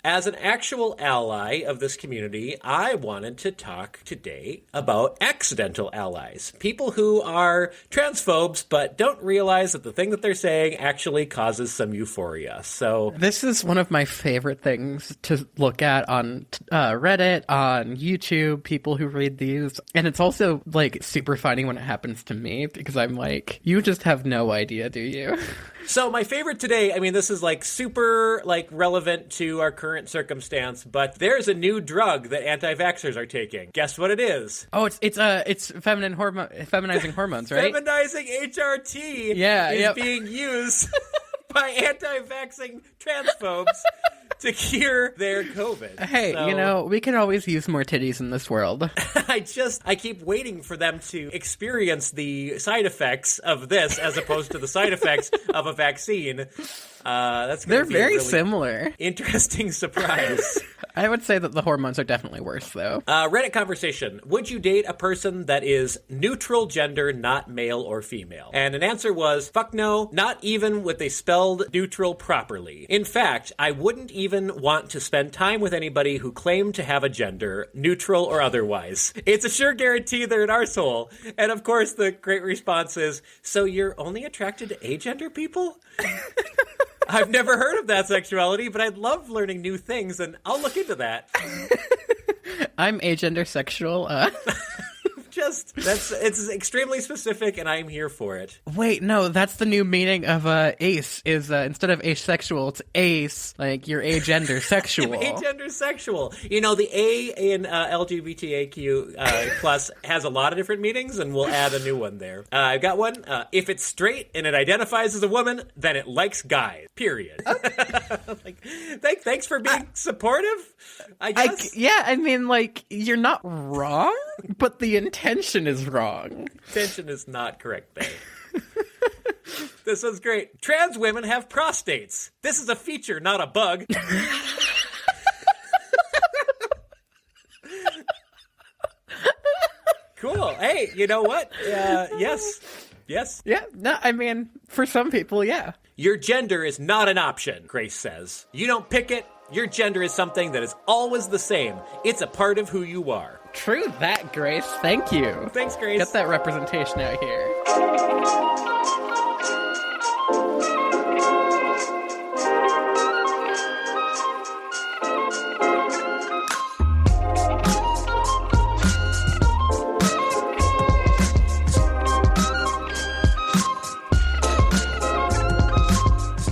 As an actual ally of this community, I wanted to talk today about accidental allies. People who are transphobes but don't realize that the thing that they're saying actually causes some euphoria. So this is one of my favorite things to look at on Reddit, on YouTube, people who read these. And it's also like super funny when it happens to me because I'm like, you just have no idea, do you? So my favorite today, I mean, this is like super like relevant to our current circumstance, but there's a new drug that anti-vaxxers are taking. Guess what it is? Oh, it's feminizing hormones, right? Feminizing HRT is being used by anti-vaxxing transphobes to cure their COVID. Hey, so, we can always use more titties in this world. I keep waiting for them to experience the side effects of this as opposed to the side effects of a vaccine. They're very really similar. Interesting surprise. I would say that the hormones are definitely worse, though. Reddit conversation. Would you date a person that is neutral gender, not male or female? And an answer was, fuck no, not even with they spelled neutral properly. In fact, I wouldn't even want to spend time with anybody who claimed to have a gender, neutral or otherwise. It's a sure guarantee they're an arsehole. And of course, the great response is, so you're only attracted to agender people? I've never heard of that sexuality, but I'd love learning new things, and I'll look into that. I'm agender sexual. It's extremely specific, and I'm here for it. Wait, no, that's the new meaning of ace, is instead of asexual, it's ace, like you're agender sexual. Agender sexual. The A in LGBTQ plus has a lot of different meanings, and we'll add a new one there. I've got one. If it's straight and it identifies as a woman, then it likes guys, period. Thanks for being supportive, I guess. You're not wrong, but the intention is wrong. Intention is not correct, babe. This one's great. Trans women have prostates. This is a feature, not a bug. Cool. Hey, you know what? Yes. Yeah, no, I mean, for some people, yeah. Your gender is not an option, Grace says. You don't pick it. Your gender is something that is always the same. It's a part of who you are. True that, Grace. Thank you. Thanks, Grace. Get that representation out here.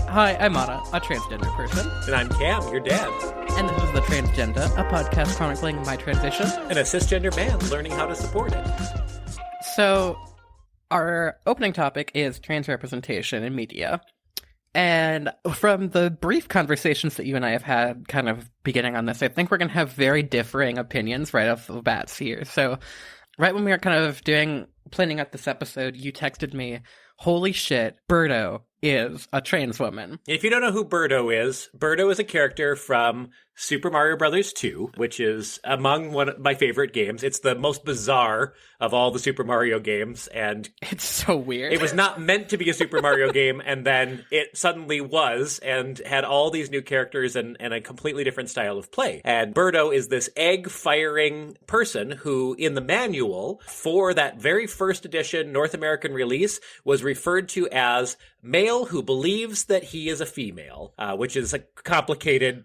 Hi, I'm Anna, a transgender person. And I'm Cam, your dad. And this is The Transgender, a podcast chronicling my transition. And a cisgender man learning how to support it. So, our opening topic is trans representation in media. And from the brief conversations that you and I have had kind of beginning on this, I think we're going to have very differing opinions right off the bats here. So, right when we were kind of planning out this episode, you texted me, holy shit, Birdo is a trans woman. If you don't know who Birdo is a character from Super Mario Bros. 2, which is among one of my favorite games. It's the most bizarre of all the Super Mario games, and it's so weird. It was not meant to be a Super Mario game, and then it suddenly was, and had all these new characters and a completely different style of play. And Birdo is this egg-firing person who, in the manual, for that very first edition North American release, was referred to as male who believes that he is a female, which is a complicated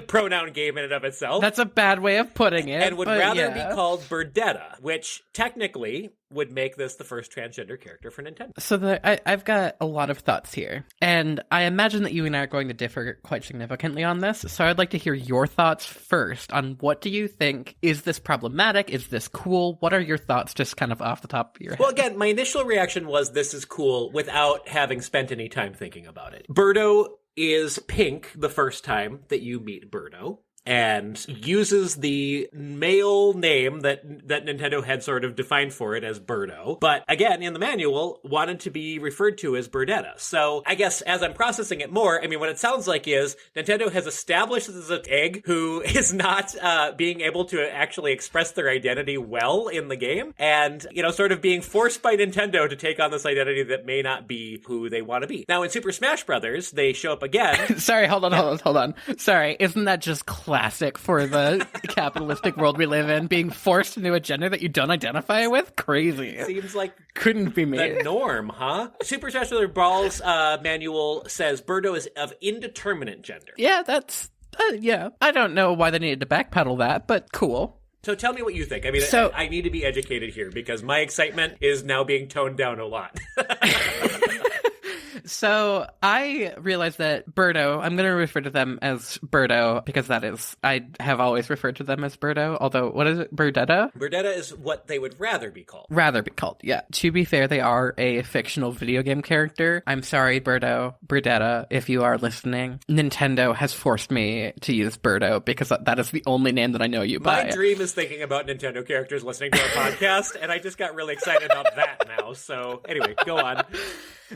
pronoun game in and of itself. That's a bad way of putting it. And would rather be called Birdetta, which technically would make this the first transgender character for Nintendo. So I've got a lot of thoughts here, and I imagine that you and I are going to differ quite significantly on this, so I'd like to hear your thoughts first on what do you think, is this problematic, is this cool, what are your thoughts just kind of off the top of your head? Well, again, my initial reaction was this is cool without having spent any time thinking about it. Birdo is pink the first time that you meet Birdo. and uses the male name that Nintendo had sort of defined for it as Birdo. But again, in the manual, wanted to be referred to as Birdetta. So I guess as I'm processing it more, I mean, what it sounds like is Nintendo has established this as an egg who is not being able to actually express their identity well in the game, and, you know, sort of being forced by Nintendo to take on this identity that may not be who they want to be. Now, in Super Smash Brothers, they show up again. Sorry, hold on. Sorry, isn't that just classic for the capitalistic world we live in? Being forced into a gender that you don't identify with? Crazy. Seems like couldn't be me. The norm, huh? Super Smash Brothers Brawl's manual says Birdo is of indeterminate gender. Yeah, that's yeah. I don't know why they needed to backpedal that, but cool. So tell me what you think. I mean, I need to be educated here because my excitement is now being toned down a lot. So I realized that Birdo, I'm going to refer to them as Birdo because that is, I have always referred to them as Birdo, although, what is it, Birdetta? Birdetta is what they would rather be called. Rather be called, yeah. To be fair, they are a fictional video game character. I'm sorry, Birdetta, if you are listening. Nintendo has forced me to use Birdo because that is the only name that I know you by. My dream is thinking about Nintendo characters listening to our podcast, and I just got really excited about that now. So anyway, go on.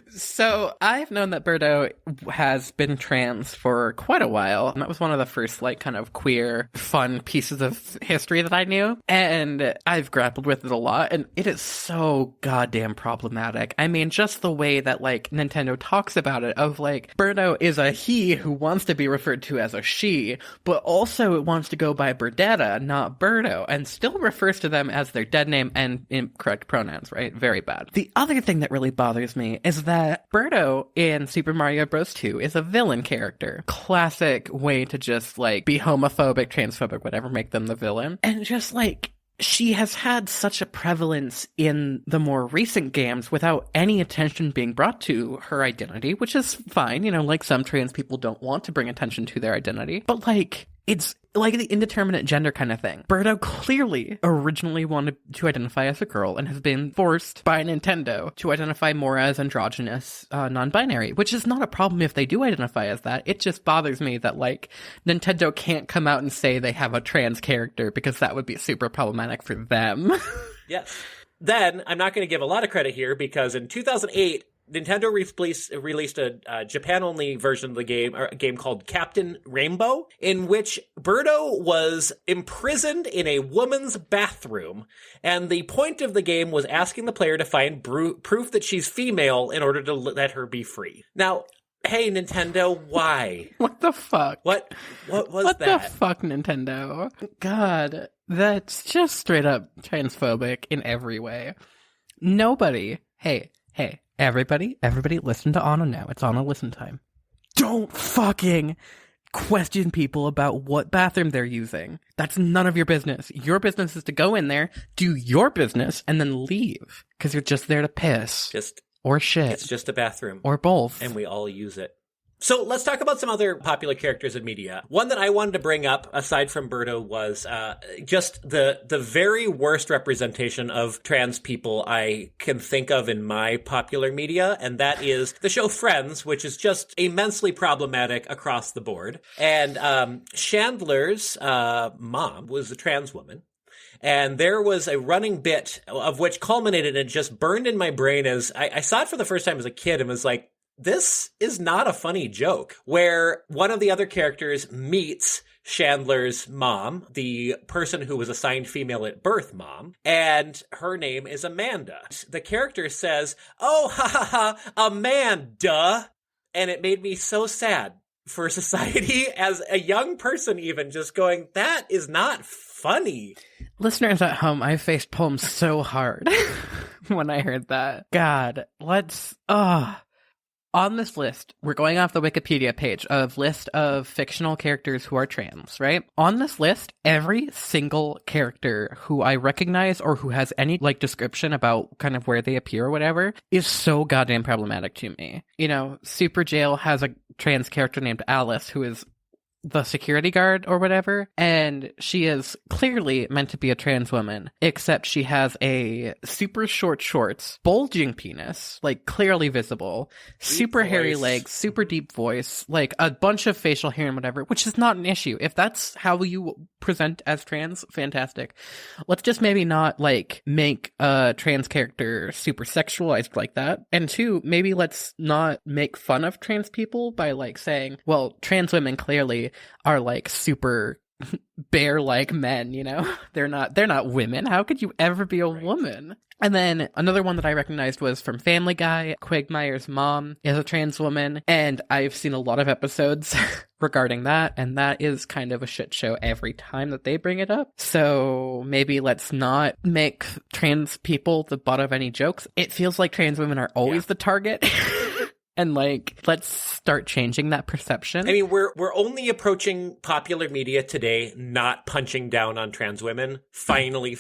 So I've known that Birdo has been trans for quite a while, and that was one of the first, like, kind of queer, fun pieces of history that I knew, and I've grappled with it a lot, and it is so goddamn problematic. I mean, just the way that, like, Nintendo talks about it, of, like, Birdo is a he who wants to be referred to as a she, but also it wants to go by Birdetta, not Birdo, and still refers to them as their dead name and incorrect pronouns, right? Very bad. The other thing that really bothers me is that Birdo in Super Mario Bros. 2 is a villain character. Classic way to just, like, be homophobic, transphobic, whatever, make them the villain. And just, like, she has had such a prevalence in the more recent games without any attention being brought to her identity, which is fine, you know, like some trans people don't want to bring attention to their identity. But, like, it's like the indeterminate gender kind of thing. Birdo clearly originally wanted to identify as a girl and has been forced by Nintendo to identify more as androgynous, non-binary, which is not a problem if they do identify as that. It just bothers me that, like, Nintendo can't come out and say they have a trans character because that would be super problematic for them. Yes. Then, I'm not going to give a lot of credit here because in 2008, Nintendo released a Japan-only version of the game, or a game called Captain Rainbow, in which Birdo was imprisoned in a woman's bathroom, and the point of the game was asking the player to find proof that she's female in order to let her be free. Now, hey, Nintendo, why? What the fuck? What was that? What the fuck, Nintendo? God, that's just straight up transphobic in every way. Nobody, hey, everybody listen to Anna now. It's Anna listen time. Don't fucking question people about what bathroom they're using. That's none of your business. Your business is to go in there, do your business, and then leave. Because you're just there to piss. Or shit. It's just a bathroom. Or both. And we all use it. So let's talk about some other popular characters in media. One that I wanted to bring up, aside from Birdo, was just the very worst representation of trans people I can think of in my popular media, and that is the show Friends, which is just immensely problematic across the board. And Chandler's mom was a trans woman. And there was a running bit of which culminated and just burned in my brain as I saw it for the first time as a kid and was like, this is not a funny joke, where one of the other characters meets Chandler's mom, the person who was assigned female at birth mom, and her name is Amanda. The character says, "Oh, ha ha ha, Amanda," and it made me so sad for society as a young person even just going, that is not funny. Listeners at home, I faced palms so hard when I heard that. God, on this list, we're going off the Wikipedia page of list of fictional characters who are trans, right? On this list, every single character who I recognize or who has any, like, description about kind of where they appear or whatever is so goddamn problematic to me. You know, Super Jail has a trans character named Alice who is the security guard or whatever, and she is clearly meant to be a trans woman, except she has a super short shorts, bulging penis, like clearly visible, super hairy legs, super deep voice, like a bunch of facial hair and whatever, which is not an issue. If that's how you present as trans, fantastic. Let's just maybe not like make a trans character super sexualized like that. And two, maybe let's not make fun of trans people by like saying, well, trans women clearly are like super bear-like men, you know? They're not women. How could you ever be a woman? And then another one that I recognized was from Family Guy. Quagmire's mom is a trans woman, and I've seen a lot of episodes regarding that, and that is kind of a shit show every time that they bring it up. So maybe let's not make trans people the butt of any jokes. It feels like trans women are always the target. And like, let's start changing that perception. I mean, we're only approaching popular media today not punching down on trans women. Finally.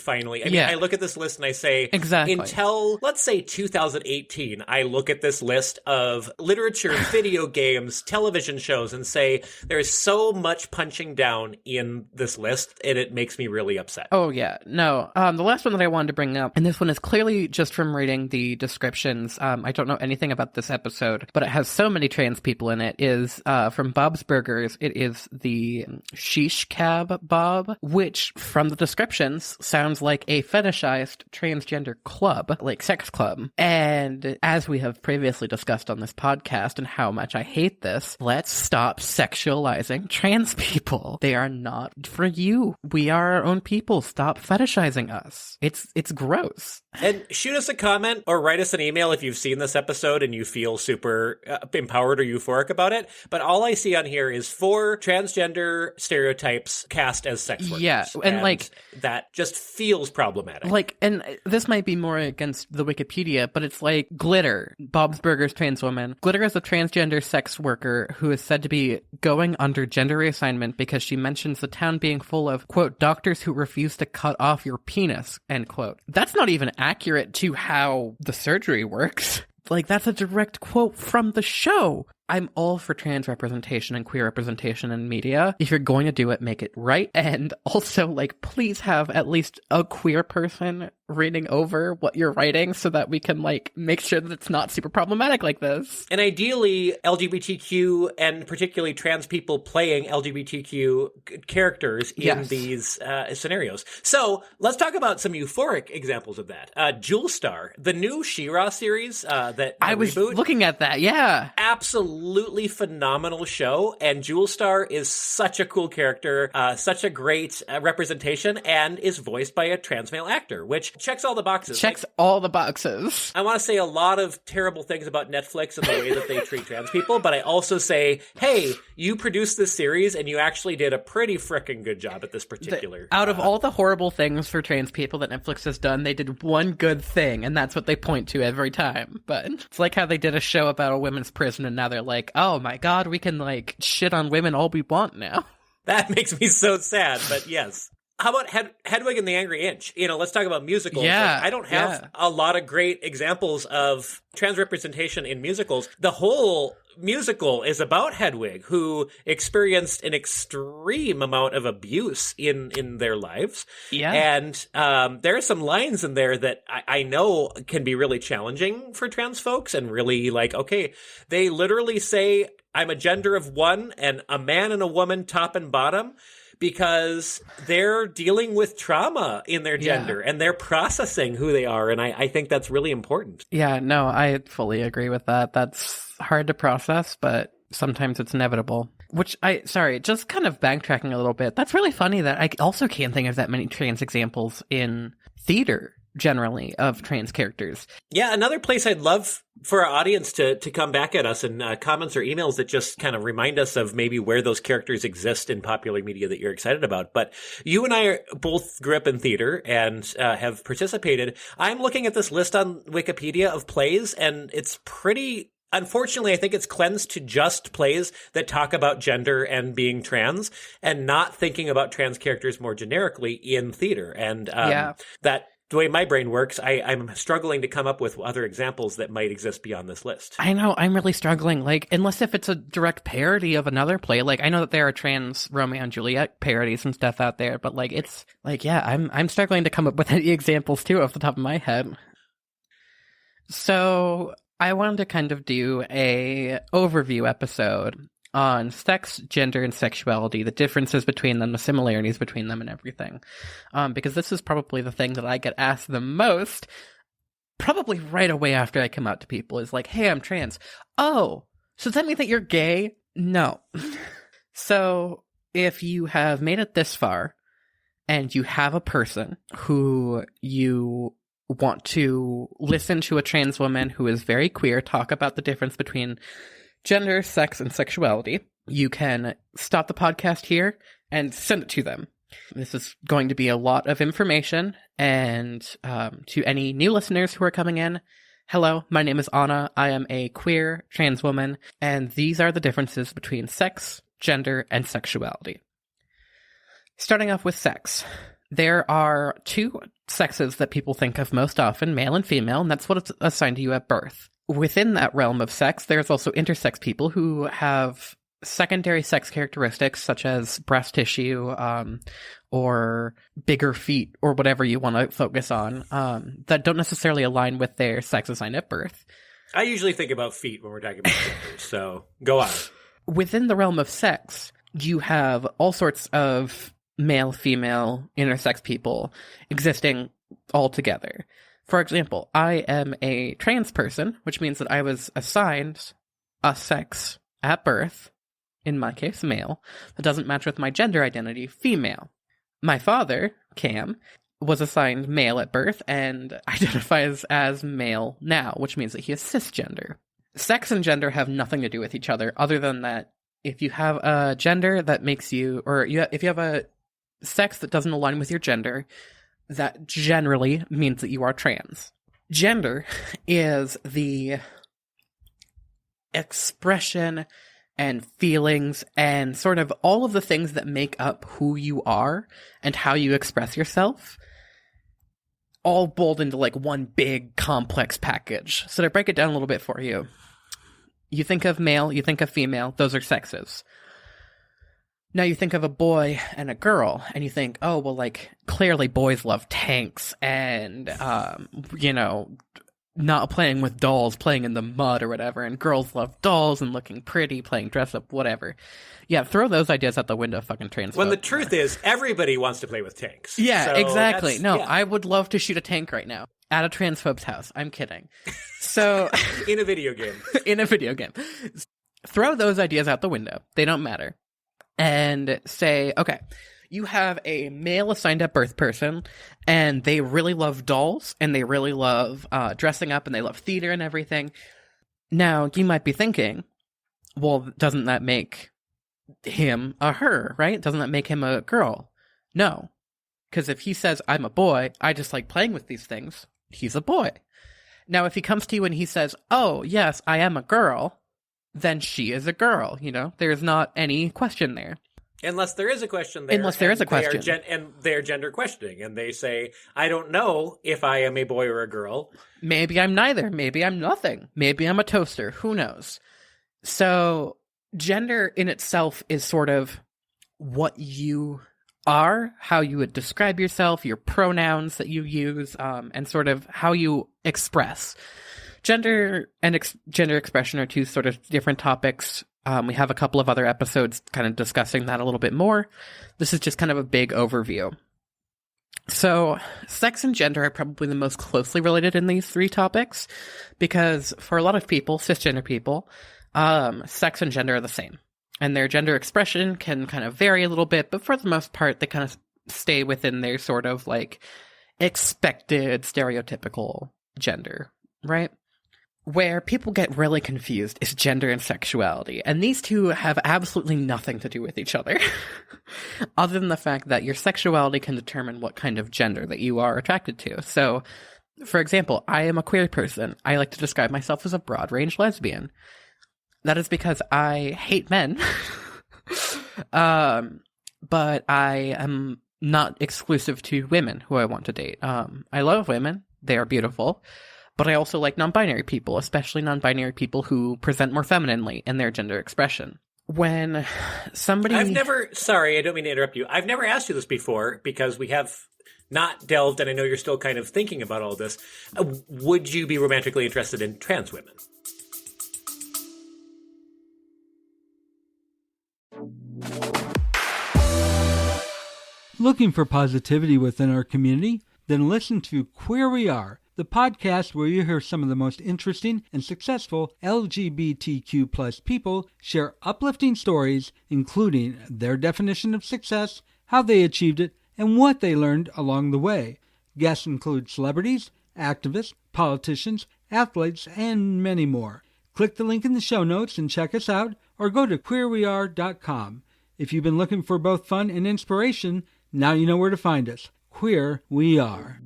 I mean, I look at this list and I say, exactly. Until, let's say, 2018, I look at this list of literature, video games, television shows, and say, there's so much punching down in this list, and it makes me really upset. Oh, yeah. No. The last one that I wanted to bring up, and this one is clearly just from reading the descriptions. I don't know anything about this episode, but it has so many trans people in it, is from Bob's Burgers. It is the Sheesh Cab Bob, which from the descriptions sounds like a fetishized transgender club, like sex club. And as we have previously discussed on this podcast and how much I hate this, let's stop sexualizing trans people. They are not for you. We are our own people. Stop fetishizing us. It's gross. And shoot us a comment or write us an email if you've seen this episode and you feel super empowered or euphoric about it. But all I see on here is 4 transgender stereotypes cast as sex workers. Yeah, and like that just feels problematic. Like, and this might be more against the Wikipedia, but it's like Glitter, Bob's Burgers trans woman. Glitter is a transgender sex worker who is said to be going under gender reassignment because she mentions the town being full of, quote, doctors who refuse to cut off your penis, end quote. That's not even accurate to how the surgery works. Like, that's a direct quote from the show. I'm all for trans representation and queer representation in media. If you're going to do it, make it right. And also, like, please have at least a queer person reading over what you're writing so that we can, like, make sure that it's not super problematic like this. And ideally, LGBTQ and particularly trans people playing LGBTQ characters in these scenarios. So let's talk about some euphoric examples of that. Jewel Star, the new She-Ra series that I was looking at that, yeah. Absolutely phenomenal show, and Jewel Star is such a cool character, such a great representation, and is voiced by a trans male actor, which checks all the boxes. Checks all the boxes. I want to say a lot of terrible things about Netflix and the way that they treat trans people, but I also say, hey, you produced this series and you actually did a pretty frickin' good job at this particular. Out of all the horrible things for trans people that Netflix has done, they did one good thing, and that's what they point to every time. But it's like how they did a show about a women's prison, and now they're like, oh my god, we can like shit on women all we want now. That makes me so sad, but yes. How about Hedwig and the Angry Inch? You know, let's talk about musicals. Yeah, like, I don't have a lot of great examples of trans representation in musicals. The whole musical is about Hedwig, who experienced an extreme amount of abuse in their lives. Yeah. And there are some lines in there that I know can be really challenging for trans folks and really like, okay, they literally say, I'm a gender of one and a man and a woman top and bottom, because they're dealing with trauma in their gender and they're processing who they are. And I think that's really important. Yeah, no, I fully agree with that. That's hard to process, but sometimes it's inevitable. Just kind of backtracking a little bit. That's really funny that I also can't think of that many trans examples in theater generally of trans characters. Yeah, another place I'd love for our audience to come back at us in comments or emails that just kind of remind us of maybe where those characters exist in popular media that you're excited about. But you and I both grew up in theater and have participated. I'm looking at this list on Wikipedia of plays, and it's pretty... Unfortunately, I think it's cleansed to just plays that talk about gender and being trans and not thinking about trans characters more generically in theater. And that the way my brain works, I'm struggling to come up with other examples that might exist beyond this list. I know, I'm really struggling. Like, unless if it's a direct parody of another play. Like, I know that there are trans Romeo and Juliet parodies and stuff out there, but like, it's like, yeah, I'm struggling to come up with any examples too off the top of my head. So I wanted to kind of do a overview episode on sex, gender, and sexuality, the differences between them, the similarities between them, and everything. Because this is probably the thing that I get asked the most, probably right away after I come out to people, is like, hey, I'm trans. Oh, so does that mean that you're gay? No. So if you have made it this far, and you have a person who you want to listen to a trans woman who is very queer talk about the difference between gender, sex, and sexuality, you can stop the podcast here and send it to them. This is going to be a lot of information, and to any new listeners who are coming in, hello, my name is Anna. I am a queer trans woman, and these are the differences between sex, gender, and sexuality. Starting off with sex. There are two sexes that people think of most often, male and female, and that's what is assigned to you at birth. Within that realm of sex, there's also intersex people who have secondary sex characteristics such as breast tissue or bigger feet or whatever you want to focus on that don't necessarily align with their sex assigned at birth. I usually think about feet when we're talking about gender, so go on. Within the realm of sex, you have all sorts of male, female, intersex people existing all together. For example, I am a trans person, which means that I was assigned a sex at birth, in my case, male, that doesn't match with my gender identity, female. My father, Cam, was assigned male at birth and identifies as male now, which means that he is cisgender. Sex and gender have nothing to do with each other, other than that if you have a gender that makes you, if you have a sex that doesn't align with your gender, that generally means that you are trans. Gender is the expression and feelings and sort of all of the things that make up who you are and how you express yourself, all boiled into like one big complex package. So to break it down a little bit for you, you think of male, you think of female, those are sexes. Now you think of a boy and a girl, and you think, oh, well, like, clearly boys love tanks and, not playing with dolls, playing in the mud or whatever, and girls love dolls and looking pretty, playing dress up, whatever. Yeah, throw those ideas out the window, fucking transphobe. When the truth is, everybody wants to play with tanks. Yeah, so exactly. No, yeah. I would love to shoot a tank right now. At a transphobe's house. I'm kidding. So... In a video game. In a video game. Throw those ideas out the window. They don't matter. And say, okay, you have a male assigned at birth person, and they really love dolls, and they really love dressing up, and they love theater and everything. Now, you might be thinking, well, doesn't that make him a her, right? Doesn't that make him a girl? No. Because if he says, I'm a boy, I just like playing with these things, he's a boy. Now, if he comes to you and he says, oh, yes, I am a girl, then she is a girl, There's not any question there. Unless there is a question there. Unless there is a question. And they're gender questioning, and they say, I don't know if I am a boy or a girl. Maybe I'm neither. Maybe I'm nothing. Maybe I'm a toaster. Who knows? So, gender in itself is sort of what you are, how you would describe yourself, your pronouns that you use, and sort of how you express. Gender and gender expression are two sort of different topics. We have a couple of other episodes kind of discussing that a little bit more. This is just kind of a big overview. So, sex and gender are probably the most closely related in these three topics, because for a lot of people, cisgender people, sex and gender are the same. And their gender expression can kind of vary a little bit, but for the most part, they kind of stay within their sort of like expected stereotypical gender, right? Where people get really confused is gender and sexuality, and these two have absolutely nothing to do with each other, other than the fact that your sexuality can determine what kind of gender that you are attracted to. So, for example, I am a queer person. I like to describe myself as a broad-range lesbian. That is because I hate men, but I am not exclusive to women who I want to date. I love women. They are beautiful. But I also like non-binary people, especially non-binary people who present more femininely in their gender expression. When somebody... Sorry, I don't mean to interrupt you. I've never asked you this before because we have not delved, and I know you're still kind of thinking about all this. Would you be romantically interested in trans women? Looking for positivity within our community? Then listen to Queer We Are, the podcast where you hear some of the most interesting and successful LGBTQ plus people share uplifting stories, including their definition of success, how they achieved it, and what they learned along the way. Guests include celebrities, activists, politicians, athletes, and many more. Click the link in the show notes and check us out, or go to queerweare.com. If you've been looking for both fun and inspiration, now you know where to find us. Queer We Are.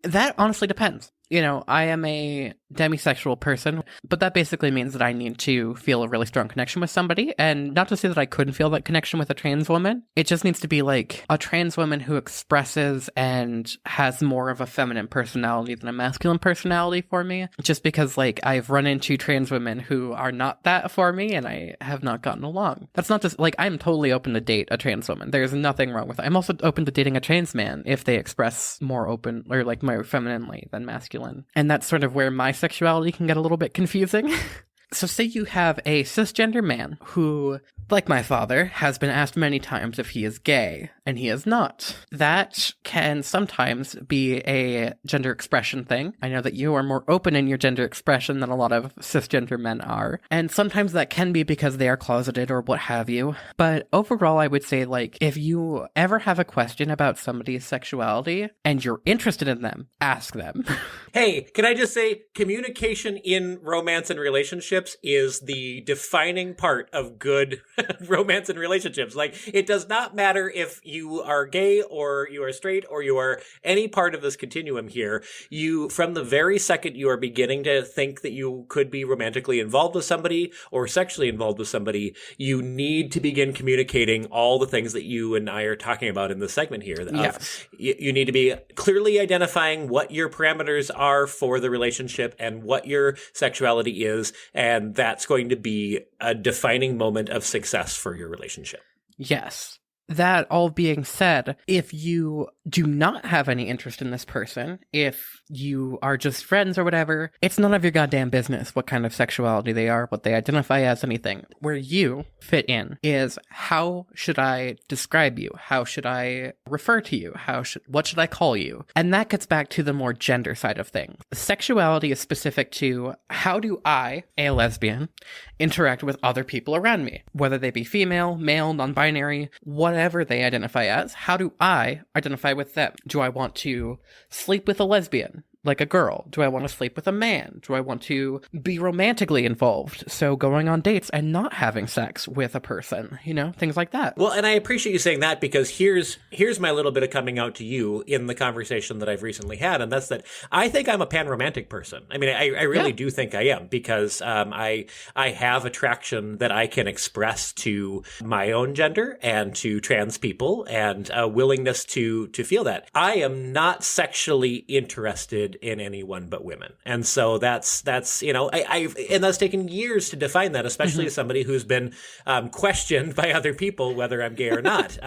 That honestly depends. You know, I am a demisexual person, but that basically means that I need to feel a really strong connection with somebody. And not to say that I couldn't feel that connection with a trans woman. It just needs to be like a trans woman who expresses and has more of a feminine personality than a masculine personality for me. Just because, like, I've run into trans women who are not that for me, and I have not gotten along. That's not just, like, I'm totally open to date a trans woman. There's nothing wrong with it. I'm also open to dating a trans man if they express more open, or, like, more femininely than masculine. And that's sort of where my sexuality can get a little bit confusing. So say you have a cisgender man who, like my father, has been asked many times if he is gay, and he is not. That can sometimes be a gender expression thing. I know that you are more open in your gender expression than a lot of cisgender men are, and sometimes that can be because they are closeted or what have you. But overall, I would say, like, if you ever have a question about somebody's sexuality and you're interested in them, ask them. Hey, can I just say, communication in romance and relationships is the defining part of good romance and relationships. Like, it does not matter if you are gay or you are straight or you are any part of this continuum here. You, from the very second you are beginning to think that you could be romantically involved with somebody or sexually involved with somebody, you need to begin communicating all the things that you and I are talking about in this segment here. Yes. You need to be clearly identifying what your parameters are for the relationship and what your sexuality is, and that's going to be a defining moment of success for your relationship. Yes. That all being said, if you do not have any interest in this person, if you are just friends or whatever, it's none of your goddamn business what kind of sexuality they are, what they identify as, anything. Where you fit in is, how should I describe you? How should I refer to you? What should I call you? And that gets back to the more gender side of things. Sexuality is specific to, how do I, a lesbian, interact with other people around me? Whether they be female, male, non-binary, whatever they identify as, how do I identify with them? Do I want to sleep with a lesbian, like a girl? Do I want to sleep with a man? Do I want to be romantically involved? So going on dates and not having sex with a person, you know, things like that. Well, and I appreciate you saying that, because here's my little bit of coming out to you in the conversation that I've recently had, and that's that I think I'm a pan-romantic person. I mean, I really do think I am, because I have attraction that I can express to my own gender and to trans people, and a willingness to feel that. I am not sexually interested in anyone but women. And so that's you know, and that's taken years to define that, especially as somebody who's been questioned by other people whether I'm gay or not.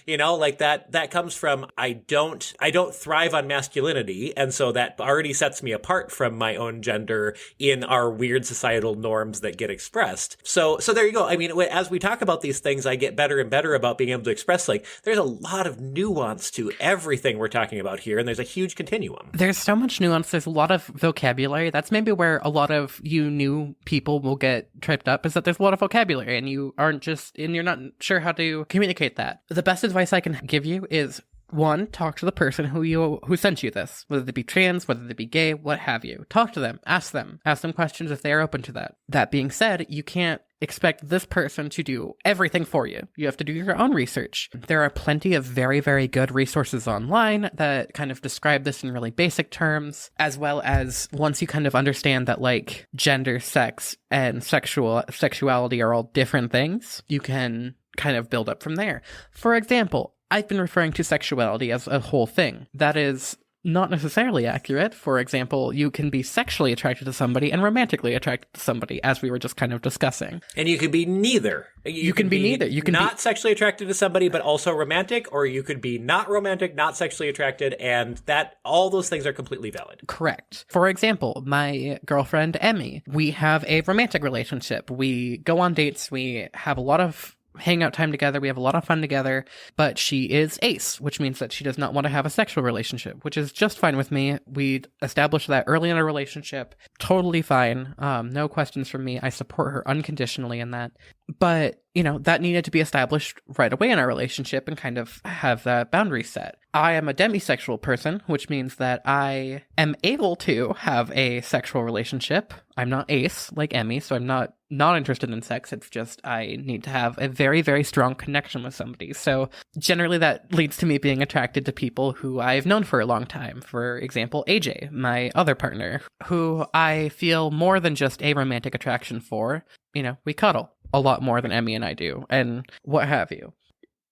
You know, like that comes from, I don't thrive on masculinity, and so that already sets me apart from my own gender in our weird societal norms that get expressed. So there you go. I mean, as we talk about these things, I get better and better about being able to express, like, there's a lot of nuance to everything we're talking about here, and there's a huge continuum. There's so much nuance. There's a lot of vocabulary. That's maybe where a lot of you new people will get tripped up, is that there's a lot of vocabulary and you're not sure how to communicate that. The best advice I can give you is, one, talk to the person who sent you this, whether they be trans, whether they be gay, what have you. Talk to them, ask them questions if they are open to that. That being said, you can't expect this person to do everything for you. You have to do your own research. There are plenty of very, very good resources online that kind of describe this in really basic terms, as well as once you kind of understand that like gender, sex, and sexuality are all different things, you can kind of build up from there. For example, I've been referring to sexuality as a whole thing. That is not necessarily accurate. For example, you can be sexually attracted to somebody and romantically attracted to somebody, as we were just kind of discussing. And you could be neither. You can be neither. You can not sexually attracted to somebody, but also romantic, or you could be not romantic, not sexually attracted, and that all those things are completely valid. Correct. For example, my girlfriend, Emmy, we have a romantic relationship. We go on dates. We have a lot of hangout time together. We have a lot of fun together, but she is ace, which means that she does not want to have a sexual relationship, which is just fine with me. We established that early in our relationship. Totally fine. No questions from me. I support her unconditionally in that. But, you know, that needed to be established right away in our relationship and kind of have that boundary set. I am a demisexual person, which means that I am able to have a sexual relationship. I'm not ace like Emmy, so I'm not interested in sex. It's just I need to have a very, very strong connection with somebody. So generally that leads to me being attracted to people who I've known for a long time. For example, AJ, my other partner, who I feel more than just a romantic attraction for. You know, we cuddle a lot more than Emmy and I do, and what have you.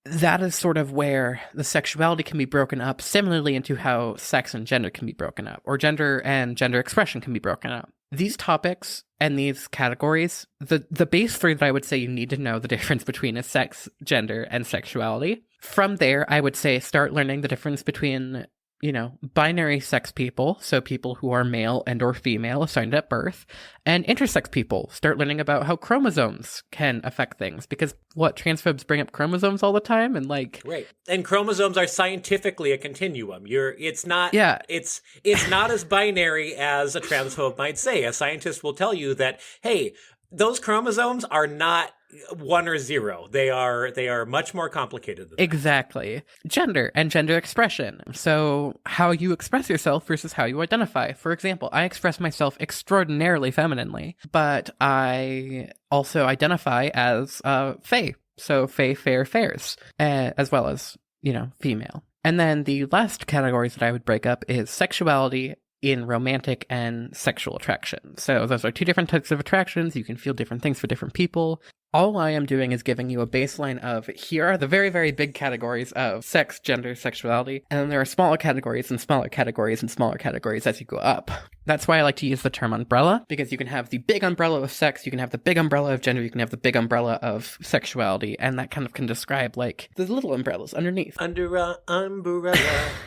That is sort of where the sexuality can be broken up, similarly into how sex and gender can be broken up, or gender and gender expression can be broken up. These topics and these categories, the base three that I would say you need to know the difference between is sex, gender, and sexuality. From there, I would say start learning the difference between, you know, binary sex people, so people who are male and or female assigned at birth, and intersex people. Start learning about how chromosomes can affect things, because transphobes bring up chromosomes all the time, and like... Right. And chromosomes are scientifically a continuum. It's not as binary as a transphobe might say. A scientist will tell you that, hey, those chromosomes are not 1 or 0. They are much more complicated than that. Exactly. Gender and gender expression. So how you express yourself versus how you identify. For example, I express myself extraordinarily femininely, but I also identify as fae. So fae, fair, fairs, as well as, you know, female. And then the last categories that I would break up is sexuality in romantic and sexual attraction. So those are two different types of attractions. You can feel different things for different people. All I am doing is giving you a baseline of, here are the very, very big categories of sex, gender, sexuality, and then there are smaller categories and smaller categories and smaller categories as you go up. That's why I like to use the term umbrella, because you can have the big umbrella of sex, you can have the big umbrella of gender, you can have the big umbrella of sexuality, and that kind of can describe, like, the little umbrellas underneath. Under a umbrella,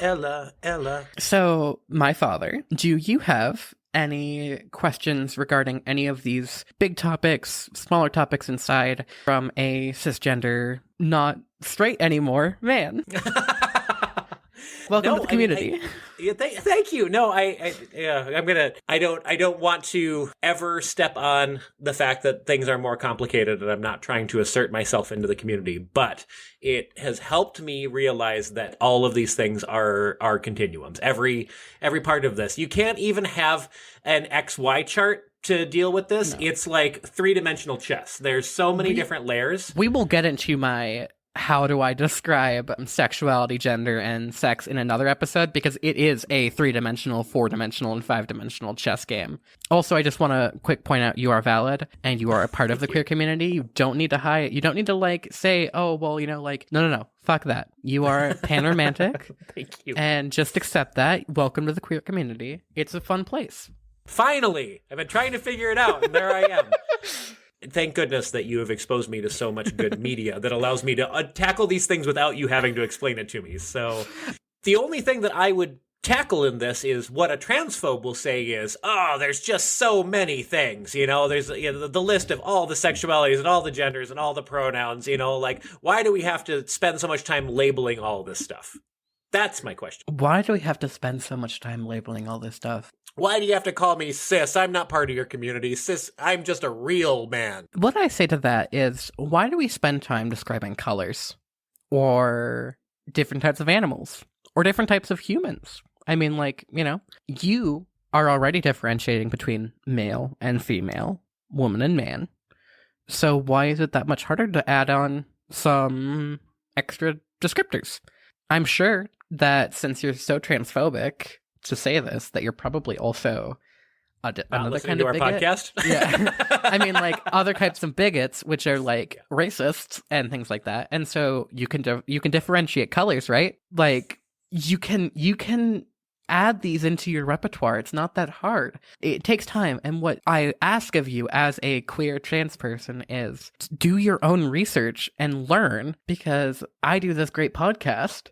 Ella. So, my father, do you have any questions regarding any of these big topics, smaller topics inside, from a cisgender, not straight anymore man? Welcome to the community. Thank you. No, I don't want to ever step on the fact that things are more complicated, and I'm not trying to assert myself into the community, but it has helped me realize that all of these things are continuums. Every part of this. You can't even have an XY chart to deal with this. No. It's like 3-dimensional chess. There's so many different layers. We will get into my how do I describe sexuality, gender, and sex in another episode, because it is a 3-dimensional, 4-dimensional, and 5-dimensional chess game. Also, I just want to quick point out, you are valid, and you are a part of the queer community. You don't need to hide. You don't need to, like, say, oh, well, you know, like, no. Fuck that. You are pan-romantic. Thank you. And just accept that. Welcome to the queer community. It's a fun place. Finally! I've been trying to figure it out, and there I am. Thank goodness that you have exposed me to so much good media that allows me to tackle these things without you having to explain it to me. So the only thing that I would tackle in this is what a transphobe will say is, oh, there's just so many things, you know, there's the list of all the sexualities and all the genders and all the pronouns, you know, like, why do we have to spend so much time labeling all this stuff? That's my question. Why do we have to spend so much time labeling all this stuff? Why do you have to call me cis? I'm not part of your community. Cis, I'm just a real man. What I say to that is, why do we spend time describing colors? Or different types of animals? Or different types of humans? I mean, like, you know, you are already differentiating between male and female, woman and man. So why is it that much harder to add on some extra descriptors? I'm sure that since you're so transphobic to say this, that you're probably also another kind of bigot. Podcast? Yeah. I mean, like, other types of bigots, which are like racists and things like that. And so you can differentiate colors, right? Like, you can add these into your repertoire. It's not that hard. It takes time. And what I ask of you as a queer trans person is do your own research and learn, because I do this great podcast.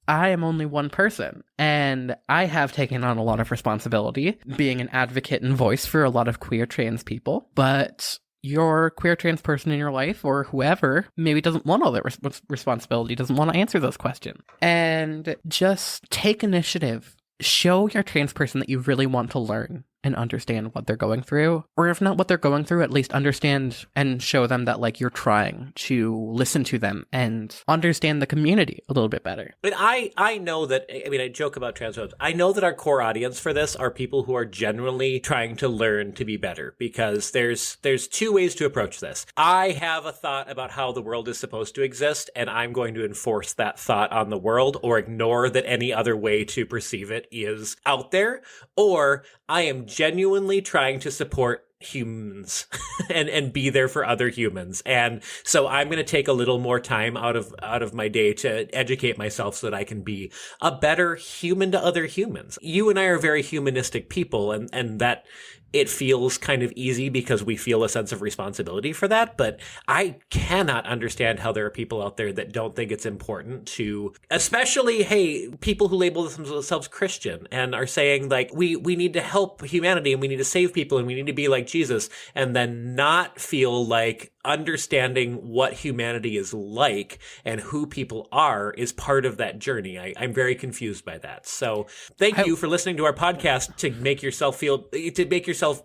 I am only one person, and I have taken on a lot of responsibility being an advocate and voice for a lot of queer trans people, but your queer trans person in your life, or whoever, maybe doesn't want all that responsibility, doesn't want to answer those questions. And just take initiative. Show your trans person that you really want to learn and understand what they're going through. Or if not what they're going through, at least understand and show them that, like, you're trying to listen to them and understand the community a little bit better. But I know that, I mean, I joke about transphobes. I know that our core audience for this are people who are genuinely trying to learn to be better, because there's two ways to approach this. I have a thought about how the world is supposed to exist, and I'm going to enforce that thought on the world, or ignore that any other way to perceive it is out there. Or I am genuinely trying to support humans and be there for other humans. And so I'm going to take a little more time out of my day to educate myself so that I can be a better human to other humans. You and I are very humanistic people, and that it feels kind of easy because we feel a sense of responsibility for that. But I cannot understand how there are people out there that don't think it's important to, especially, hey, people who label themselves Christian and are saying, like, we need to help humanity and we need to save people and we need to be like Jesus, and then not feel like understanding what humanity is like and who people are is part of that journey. I'm very confused by that. So thank you for listening to our podcast to make yourself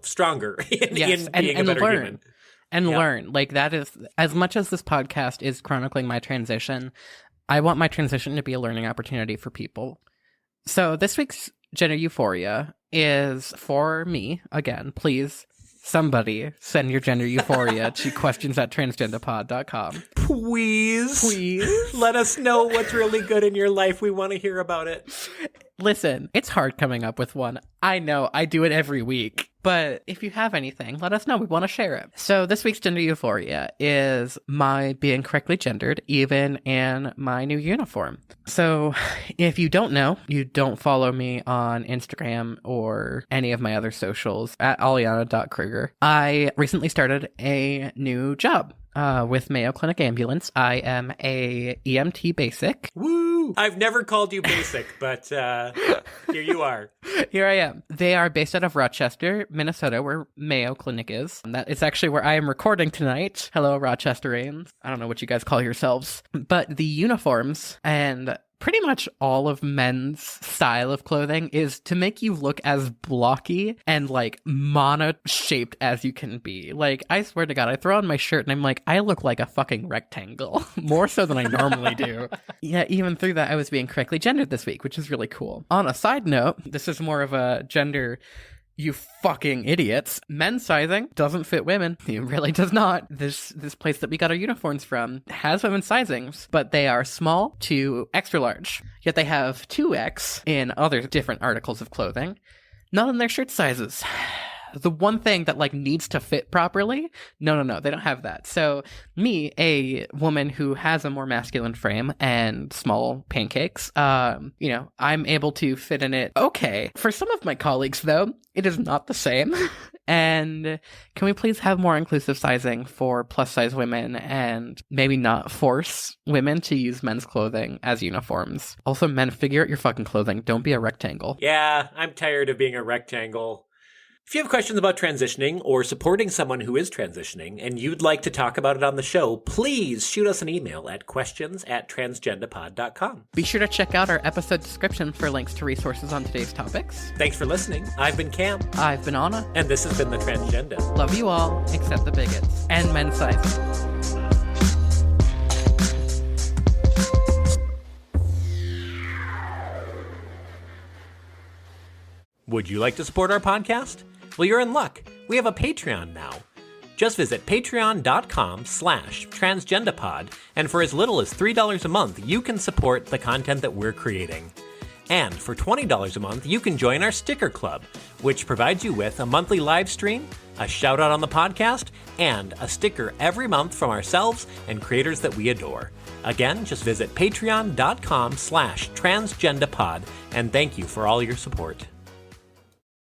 stronger in being a better human. And learn. Like, that is, as much as this podcast is chronicling my transition, I want my transition to be a learning opportunity for people. So this week's gender euphoria is for me. Again, please, somebody send your gender euphoria to questions@transgenderpod.com. Please. Let us know what's really good in your life. We want to hear about it. Listen, it's hard coming up with one. I know, I do it every week. But if you have anything, let us know. We want to share it. So this week's gender euphoria is my being correctly gendered, even in my new uniform. So if you don't know, you don't follow me on Instagram or any of my other socials at Aliana.Kruger. I recently started a new job with Mayo Clinic Ambulance. I am a EMT basic. Woo! I've never called you basic, but here you are. Here I am. They are based out of Rochester, Minnesota, where Mayo Clinic is. And that is actually where I am recording tonight. Hello, Rochesterians. I don't know what you guys call yourselves. But the uniforms and pretty much all of men's style of clothing is to make you look as blocky and, like, mono-shaped as you can be. Like, I swear to God, I throw on my shirt and I'm like, I look like a fucking rectangle. More so than I normally do. Yeah, even through that, I was being correctly gendered this week, which is really cool. On a side note, this is more of a gender... You fucking idiots. Men's sizing doesn't fit women. It really does not. This place that we got our uniforms from has women's sizings, but they are small to extra large. Yet they have 2X in other different articles of clothing, not in their shirt sizes. The one thing that, like, needs to fit properly, no, they don't have that. So me, a woman who has a more masculine frame and small pancakes, I'm able to fit in it okay. For some of my colleagues, though, it is not the same. And can we please have more inclusive sizing for plus-size women and maybe not force women to use men's clothing as uniforms? Also, men, figure out your fucking clothing. Don't be a rectangle. Yeah, I'm tired of being a rectangle. If you have questions about transitioning or supporting someone who is transitioning and you'd like to talk about it on the show, please shoot us an email at questions@transgenderpod.com. Be sure to check out our episode description for links to resources on today's topics. Thanks for listening. I've been Cam. I've been Anna. And this has been The Transgender. Love you all, except the bigots. And men's sizing. Would you like to support our podcast? Well, you're in luck. We have a Patreon now. Just visit patreon.com/transgendapod, and for as little as $3 a month, you can support the content that we're creating. And for $20 a month, you can join our Sticker Club, which provides you with a monthly live stream, a shout out on the podcast, and a sticker every month from ourselves and creators that we adore. Again, just visit patreon.com/transgendapod, and thank you for all your support.